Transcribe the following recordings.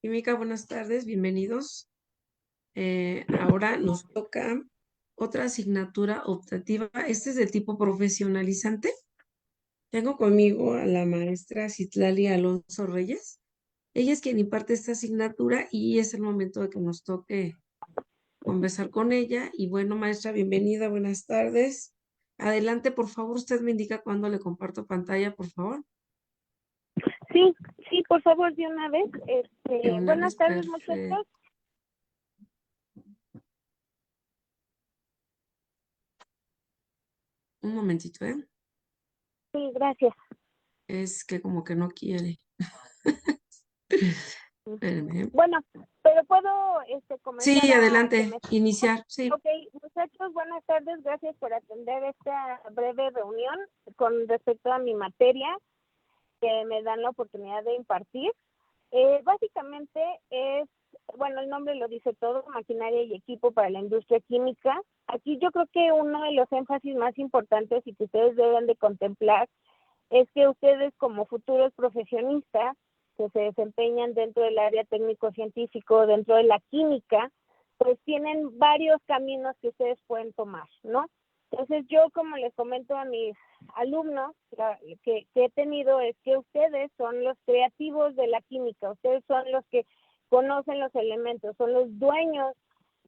Química, buenas tardes, bienvenidos. Ahora nos toca otra asignatura optativa. Este es de tipo profesionalizante. Tengo conmigo a la maestra Citlali Alonso Reyes. Ella es quien imparte esta asignatura y es el momento de que nos toque conversar con ella. Y bueno, maestra, bienvenida, buenas tardes. Adelante, por favor, usted me indica cuándo le comparto pantalla, por favor. Sí, sí, por favor, de una vez. De una Buenas vez, tardes, perfecto. muchachos. Un momentito, ¿eh? Sí, gracias. Es que como que no quiere. Espérenme. Bueno, pero puedo comenzar Sí, a que adelante, me... iniciar, sí. Ok, muchachos, buenas tardes. Gracias por atender esta breve reunión con respecto a mi materia que me dan la oportunidad de impartir. Básicamente es, bueno, el nombre lo dice todo, maquinaria y equipo para la industria química. Aquí yo creo que uno de los énfasis más importantes y que ustedes deben de contemplar es que ustedes como futuros profesionistas que se desempeñan dentro del área técnico-científico, dentro de la química, pues tienen varios caminos que ustedes pueden tomar, ¿no? Entonces yo, como les comento a mis alumnos que he tenido, es que ustedes son los creativos de la química, ustedes son los que conocen los elementos, son los dueños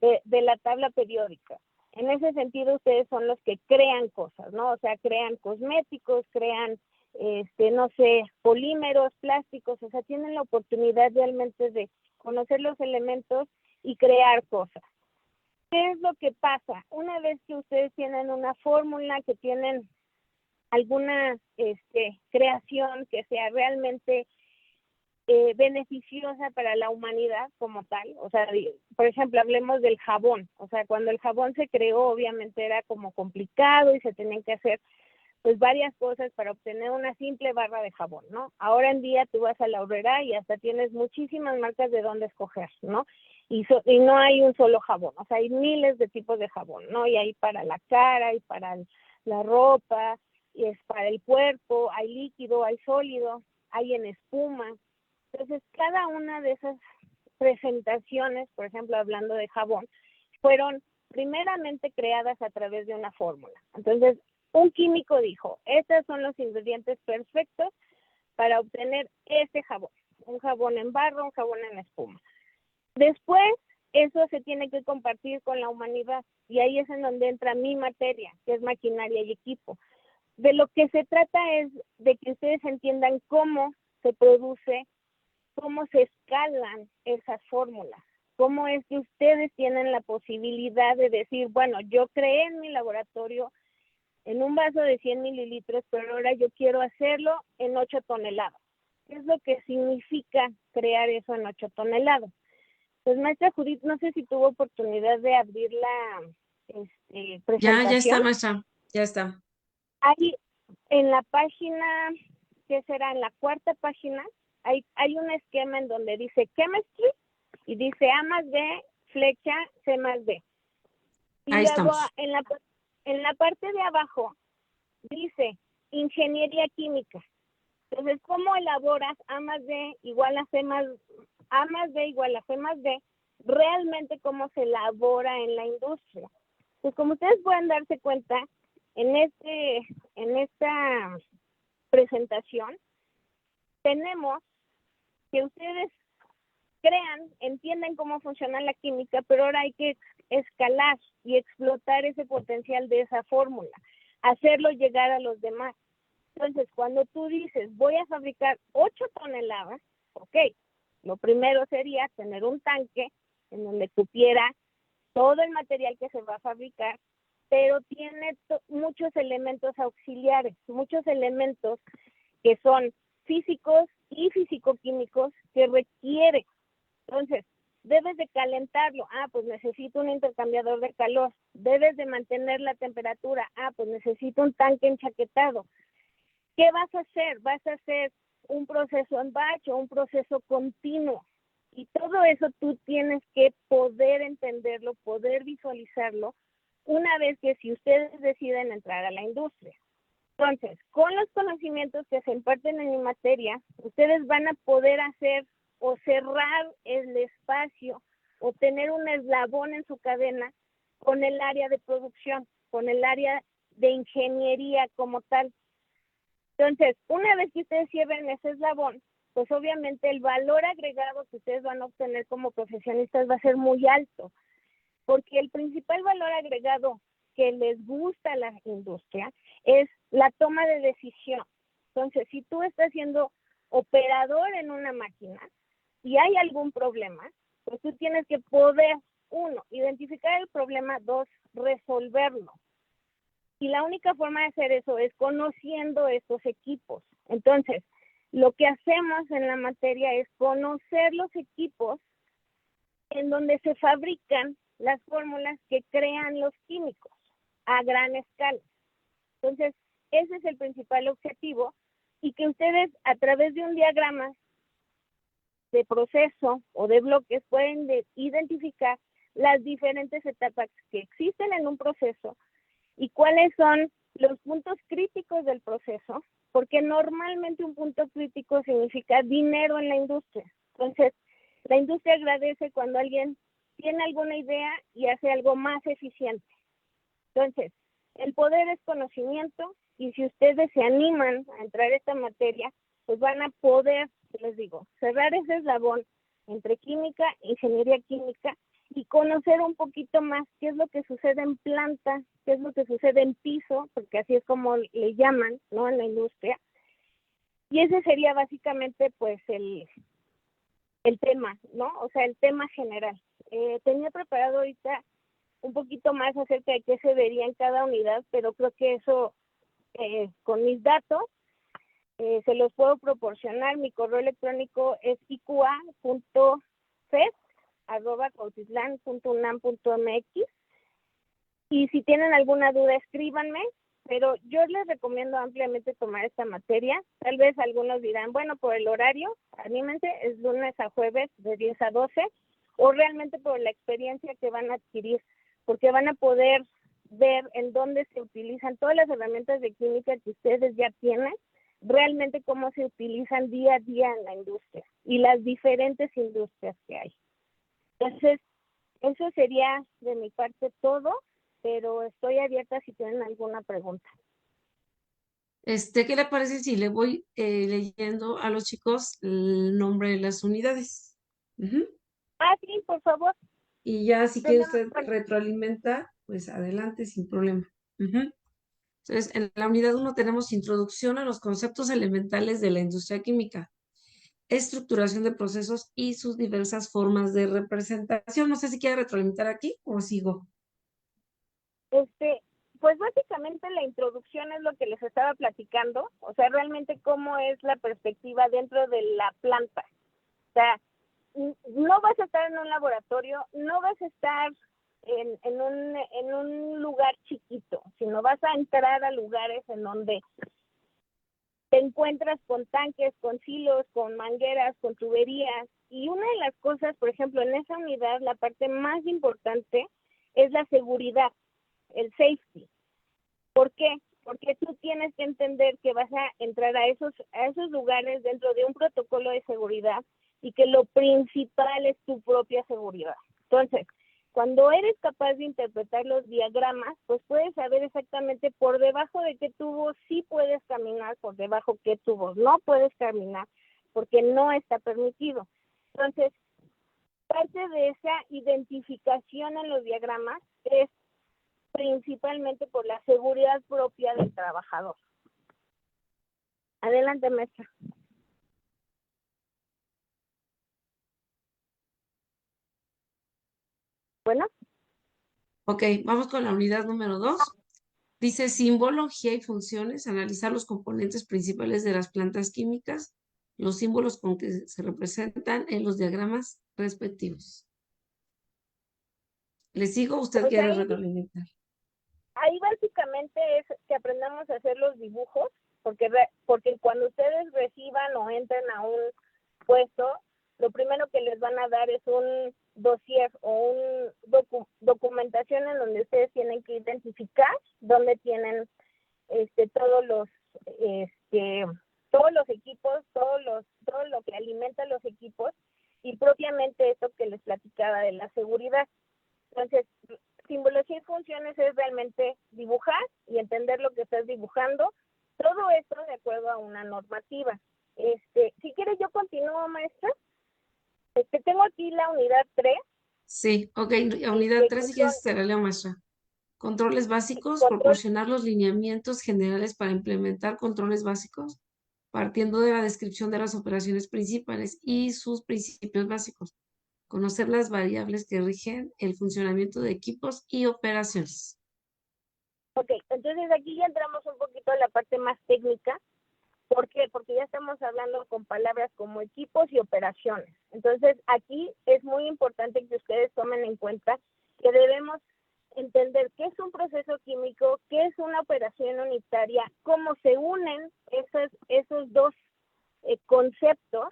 de la tabla periódica. En ese sentido, ustedes son los que crean cosas, ¿no? O sea, crean cosméticos, crean, no sé, polímeros, plásticos, o sea, tienen la oportunidad realmente de conocer los elementos y crear cosas. ¿Qué es lo que pasa? Una vez que ustedes tienen una fórmula, que tienen alguna creación que sea realmente beneficiosa para la humanidad como tal, o sea, por ejemplo, hablemos del jabón, o sea, cuando el jabón se creó, obviamente era como complicado y se tenían que hacer pues varias cosas para obtener una simple barra de jabón, ¿no? Ahora en día tú vas a la Aurrera y hasta tienes muchísimas marcas de dónde escoger, ¿no? Y no hay un solo jabón, o sea, hay miles de tipos de jabón, ¿no? Y hay para la cara, y para la ropa, y es para el cuerpo, hay líquido, hay sólido, hay en espuma. Entonces, cada una de esas presentaciones, por ejemplo, hablando de jabón, fueron primeramente creadas a través de una fórmula. Entonces, un químico dijo, estos son los ingredientes perfectos para obtener este jabón. Un jabón en barro, un jabón en espuma. Después, eso se tiene que compartir con la humanidad y ahí es en donde entra mi materia, que es maquinaria y equipo. De lo que se trata es de que ustedes entiendan cómo se produce, cómo se escalan esas fórmulas, cómo es que ustedes tienen la posibilidad de decir, bueno, yo creé en mi laboratorio en un vaso de 100 mililitros, pero ahora yo quiero hacerlo en 8 toneladas. ¿Qué es lo que significa crear eso en 8 toneladas? Pues maestra Judith, no sé si tuvo oportunidad de abrir la Ya está, presentación. maestra, ya está. Hay en la página, ¿qué será? En la cuarta página, hay un esquema en donde dice chemistry y dice A más B, flecha C más B. Y Ahí luego estamos. en la parte de abajo dice ingeniería química. Entonces, ¿cómo elaboras A más B igual a C más A más B igual a C más B? Realmente cómo se elabora en la industria. Pues como ustedes pueden darse cuenta, en esta presentación tenemos que ustedes crean, entienden cómo funciona la química, pero ahora hay que escalar y explotar ese potencial de esa fórmula, hacerlo llegar a los demás. Entonces, cuando tú dices, voy a fabricar 8 toneladas, ok, lo primero sería tener un tanque en donde cupiera todo el material que se va a fabricar, pero tiene muchos elementos auxiliares, muchos elementos que son físicos y fisicoquímicos que requiere. Entonces, debes de calentarlo. Ah, pues necesito un intercambiador de calor. Debes de mantener la temperatura. Ah, pues necesito un tanque enchaquetado. ¿Qué vas a hacer? Vas a hacer un proceso en batch o un proceso continuo. Y todo eso tú tienes que poder entenderlo, poder visualizarlo, una vez que si ustedes deciden entrar a la industria. Entonces, con los conocimientos que se imparten en mi materia, ustedes van a poder hacer o cerrar el espacio o tener un eslabón en su cadena con el área de producción, con el área de ingeniería como tal. Entonces, una vez que ustedes cierren ese eslabón, pues obviamente el valor agregado que ustedes van a obtener como profesionistas va a ser muy alto, porque el principal valor agregado que les gusta a la industria es la toma de decisión. Entonces, si tú estás siendo operador en una máquina y hay algún problema, pues tú tienes que poder, uno, identificar el problema, dos, resolverlo. Y la única forma de hacer eso es conociendo estos equipos. Entonces, lo que hacemos en la materia es conocer los equipos en donde se fabrican las fórmulas que crean los químicos a gran escala. Entonces, ese es el principal objetivo, y que ustedes a través de un diagrama de proceso o de bloques pueden identificar las diferentes etapas que existen en un proceso y cuáles son los puntos críticos del proceso, porque normalmente un punto crítico significa dinero en la industria. Entonces, la industria agradece cuando alguien tiene alguna idea y hace algo más eficiente. Entonces, el poder es conocimiento, y si ustedes se animan a entrar a esta materia, pues van a poder, les digo, cerrar ese eslabón entre química, ingeniería química, y conocer un poquito más qué es lo que sucede en planta, qué es lo que sucede en piso, porque así es como le llaman, ¿no?, en la industria. Y ese sería básicamente pues el tema, ¿no? O sea, el tema general. Tenía preparado ahorita un poquito más acerca de qué se vería en cada unidad, pero creo que eso, con mis datos, se los puedo proporcionar. Mi correo electrónico es iqa.fes@cuautitlán.unam.mx, y si tienen alguna duda escríbanme, pero yo les recomiendo ampliamente tomar esta materia. Tal vez algunos dirán, bueno, por el horario, anímense, es lunes a jueves de 10 a 12, o realmente por la experiencia que van a adquirir, porque van a poder ver en dónde se utilizan todas las herramientas de química que ustedes ya tienen, realmente cómo se utilizan día a día en la industria y las diferentes industrias que hay. Entonces, eso sería de mi parte todo, pero estoy abierta si tienen alguna pregunta. ¿Qué le parece si le voy leyendo a los chicos el nombre de las unidades? Ujú. Ah, sí, por favor. Y ya si quiere Tenemos, usted retroalimentar, pues adelante, sin problema. Ujú. Entonces, en la unidad 1 tenemos introducción a los conceptos elementales de la industria química, estructuración de procesos y sus diversas formas de representación. No sé si quiere retroalimentar aquí o sigo. pues básicamente la introducción es lo que les estaba platicando, o sea, realmente cómo es la perspectiva dentro de la planta. O sea, no vas a estar en un laboratorio, no vas a estar en un lugar chiquito, sino vas a entrar a lugares en donde te encuentras con tanques, con silos, con mangueras, con tuberías. Y una de las cosas, por ejemplo, en esa unidad, la parte más importante es la seguridad, el safety. ¿Por qué? Porque tú tienes que entender que vas a entrar a esos lugares dentro de un protocolo de seguridad, y que lo principal es tu propia seguridad. Entonces, cuando eres capaz de interpretar los diagramas, pues puedes saber exactamente por debajo de qué tubos sí puedes caminar, por debajo de qué tubos no puedes caminar, porque no está permitido. Entonces, parte de esa identificación en los diagramas es principalmente por la seguridad propia del trabajador. Adelante, maestra. Bueno. Ok, vamos con la unidad número 2. Dice simbología y funciones, analizar los componentes principales de las plantas químicas, los símbolos con que se representan en los diagramas respectivos. ¿Le sigo o usted Pues quiere retroalimentar? ahí básicamente es que aprendamos a hacer los dibujos, porque cuando ustedes reciban o entren a un puesto, lo primero que les van a dar es un dossier o un documentación en donde ustedes tienen que identificar dónde tienen todos los todos los equipos, todo lo que alimenta los equipos, y propiamente esto que les platicaba de la seguridad. Entonces, simbología y funciones es realmente dibujar y entender lo que estás dibujando, todo esto de acuerdo a una normativa. Si quieres yo continúo, maestra. Tengo aquí la unidad 3. Sí, ok, unidad 3 si Ejecución, quieres te la leo, maestra. Controles básicos, control. proporcionar los lineamientos generales para implementar controles básicos, partiendo de la descripción de las operaciones principales y sus principios básicos. Conocer las variables que rigen el funcionamiento de equipos y operaciones. Ok, entonces aquí ya entramos un poquito a la parte más técnica. ¿Por qué? Porque ya estamos hablando con palabras como equipos y operaciones. Entonces, aquí es muy importante que ustedes tomen en cuenta que debemos entender qué es un proceso químico, qué es una operación unitaria, cómo se unen esos dos conceptos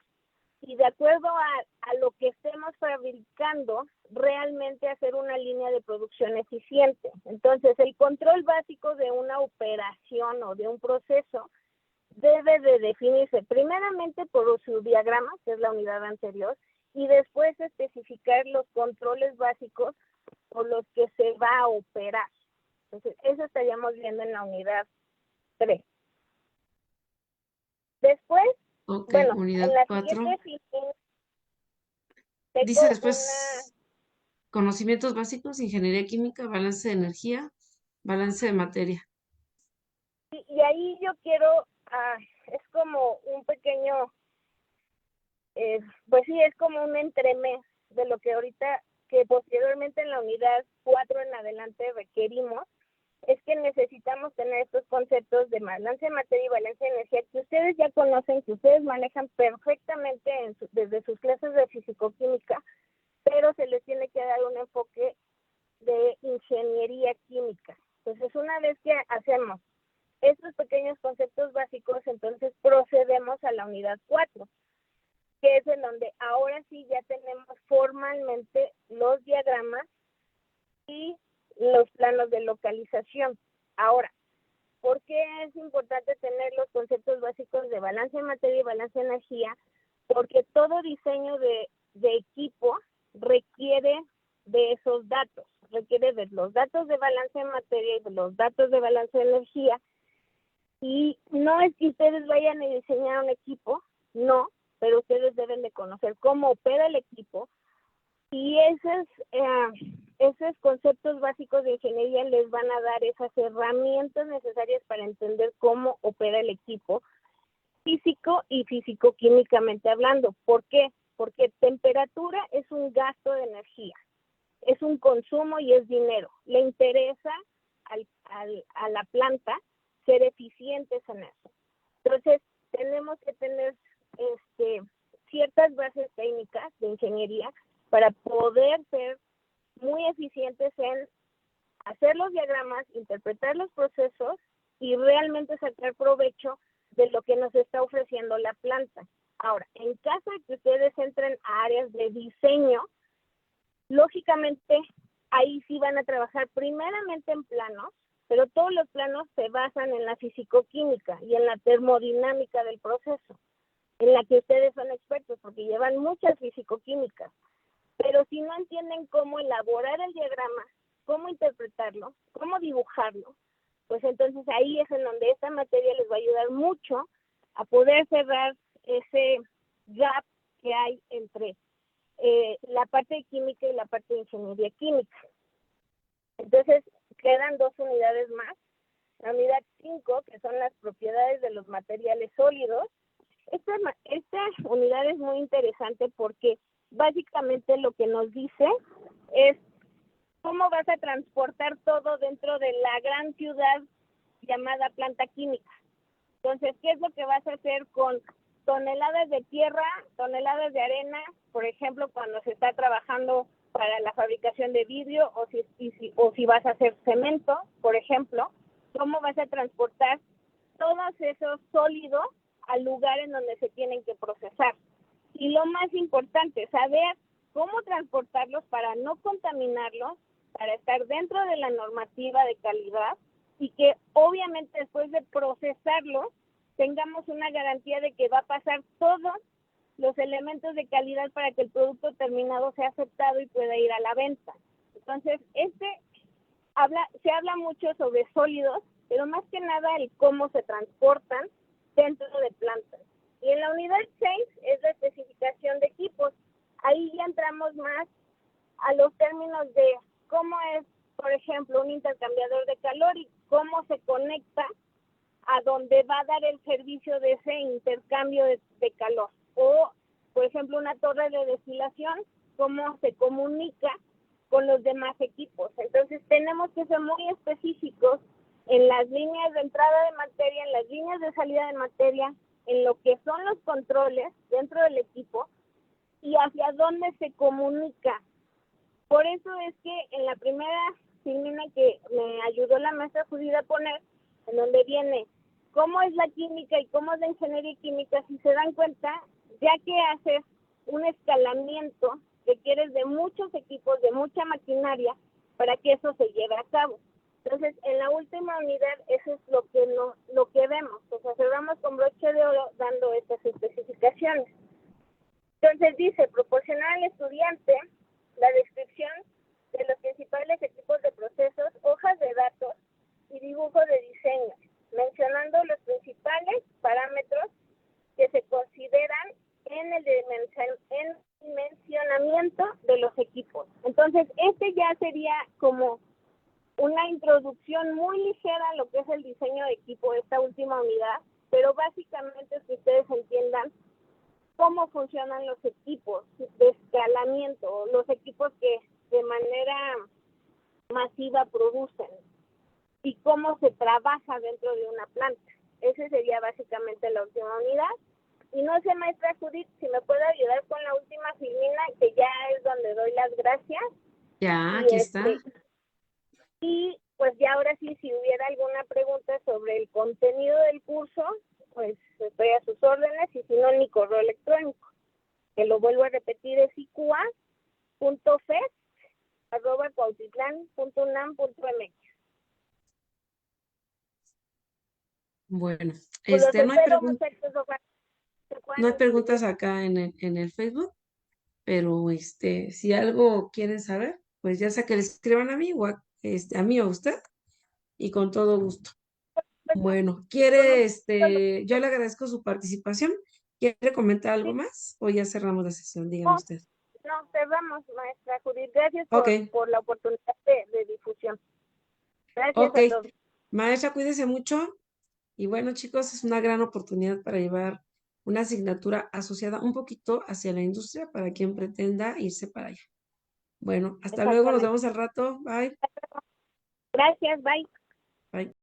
y de acuerdo a lo que estemos fabricando, realmente hacer una línea de producción eficiente. Entonces, el control básico de una operación o de un proceso debe de definirse primeramente por su diagrama, que es la unidad anterior, y después especificar los controles básicos por los que se va a operar. Entonces, eso estaríamos viendo en la unidad 3. Después, Ok, bueno, en unidad la 4. siguiente ficha Dice tengo una, después conocimientos básicos, ingeniería química, balance de energía, balance de materia. y ahí yo quiero, es como un pequeño, pues sí, es como un entremés de lo que ahorita, que posteriormente en la unidad 4 en adelante requerimos, es que necesitamos tener estos conceptos de balance de materia y balance de energía que ustedes ya conocen, que ustedes manejan perfectamente desde sus clases de fisicoquímica, pero se les tiene que dar un enfoque de ingeniería química. Entonces, una vez que hacemos estos pequeños conceptos básicos, entonces procedemos a la unidad 4, que es en donde ahora sí ya tenemos formalmente los diagramas y los planos de localización. Ahora, ¿por qué es importante tener los conceptos básicos de balance de materia y balance de energía? Porque todo diseño de equipo requiere de esos datos, requiere de los datos de balance de materia y de los datos de balance de energía. Y no es que ustedes vayan a diseñar un equipo, no, pero ustedes deben de conocer cómo opera el equipo y esos conceptos básicos de ingeniería les van a dar esas herramientas necesarias para entender cómo opera el equipo físico y físico-químicamente hablando. ¿Por qué? Porque temperatura es un gasto de energía, es un consumo y es dinero. Le interesa a la planta ser eficientes en eso. Entonces, tenemos que tener ciertas bases técnicas de ingeniería para poder ser muy eficientes en hacer los diagramas, interpretar los procesos y realmente sacar provecho de lo que nos está ofreciendo la planta. Ahora, en caso de que ustedes entren a áreas de diseño, lógicamente ahí sí van a trabajar primeramente en planos, pero todos los planos se basan en la fisicoquímica y en la termodinámica del proceso, en la que ustedes son expertos porque llevan muchas fisicoquímicas. Pero si no entienden cómo elaborar el diagrama, cómo interpretarlo, cómo dibujarlo, pues entonces ahí es en donde esta materia les va a ayudar mucho a poder cerrar ese gap que hay entre la parte de química y la parte de ingeniería química. Entonces, quedan dos unidades más. La unidad 5, que son las propiedades de los materiales sólidos. Esta unidad es muy interesante porque básicamente lo que nos dice es cómo vas a transportar todo dentro de la gran ciudad llamada planta química. Entonces, ¿qué es lo que vas a hacer con toneladas de tierra, toneladas de arena, por ejemplo, cuando se está trabajando para la fabricación de vidrio o si vas a hacer cemento, por ejemplo? ¿Cómo vas a transportar todos esos sólidos al lugar en donde se tienen que procesar? Y lo más importante, saber cómo transportarlos para no contaminarlos, para estar dentro de la normativa de calidad y que después de procesarlos tengamos una garantía de que va a pasar todo los elementos de calidad para que el producto terminado sea aceptado y pueda ir a la venta. Entonces, se habla mucho sobre sólidos, pero más que nada el cómo se transportan dentro de plantas. Y en la unidad 6 es la especificación de equipos. Ahí ya entramos más a los términos de cómo es, por ejemplo, un intercambiador de calor y cómo se conecta a donde va a dar el servicio de ese intercambio de calor. O, por ejemplo, una torre de destilación, cómo se comunica con los demás equipos. Entonces, tenemos que ser muy específicos en las líneas de entrada de materia, en las líneas de salida de materia, en lo que son los controles dentro del equipo y hacia dónde se comunica. Por eso es que en la primera filmina que me ayudó la maestra Judith a poner, en donde viene cómo es la química y cómo es la ingeniería química, si se dan cuenta, ya que haces un escalamiento, requieres de muchos equipos, de mucha maquinaria, para que eso se lleve a cabo. Entonces, en la última unidad, eso es lo que vemos. O sea, cerramos con broche de oro dando estas especificaciones. Entonces dice, proporcionar al estudiante la descripción de los principales equipos de procesos, hojas de datos y dibujo de diseño, mencionando los principales parámetros que se consideran en el dimensionamiento de los equipos. Entonces, ya sería como una introducción muy ligera a lo que es el diseño de equipo, esta última unidad, pero básicamente es que ustedes entiendan cómo funcionan los equipos de escalamiento, los equipos que de manera masiva producen y cómo se trabaja dentro de una planta. Ese sería básicamente la última unidad. Y no sé, maestra Judith, si me puede ayudar con la última filmina, que ya es donde doy las gracias. Ya, aquí está. Y pues ya ahora sí, si hubiera alguna pregunta sobre el contenido del curso, pues estoy a sus órdenes, y si no, en mi correo electrónico, que lo vuelvo a repetir, es iqua.fes@cuautitlán.unam.mx. Bueno, Pues los no hay espero, muchachos, ojalá se no puedan hay inscribir. preguntas acá en el Facebook, pero si algo quieren saber, pues ya sea que le escriban a mí o a mí o a usted, y con todo gusto. Pues, Bueno, con yo le agradezco su participación. ¿Quiere comentar algo sí, más o ya cerramos la sesión? Dígame no, usted. no, cerramos, maestra Judith. Gracias Ok, por la oportunidad de difusión. Gracias ok. a todos. Maestra, cuídese mucho. Y bueno, chicos, es una gran oportunidad para llevar una asignatura asociada un poquito hacia la industria para quien pretenda irse para allá. Bueno, hasta luego, nos Exactamente. vemos al rato. Bye. Gracias, bye. Bye.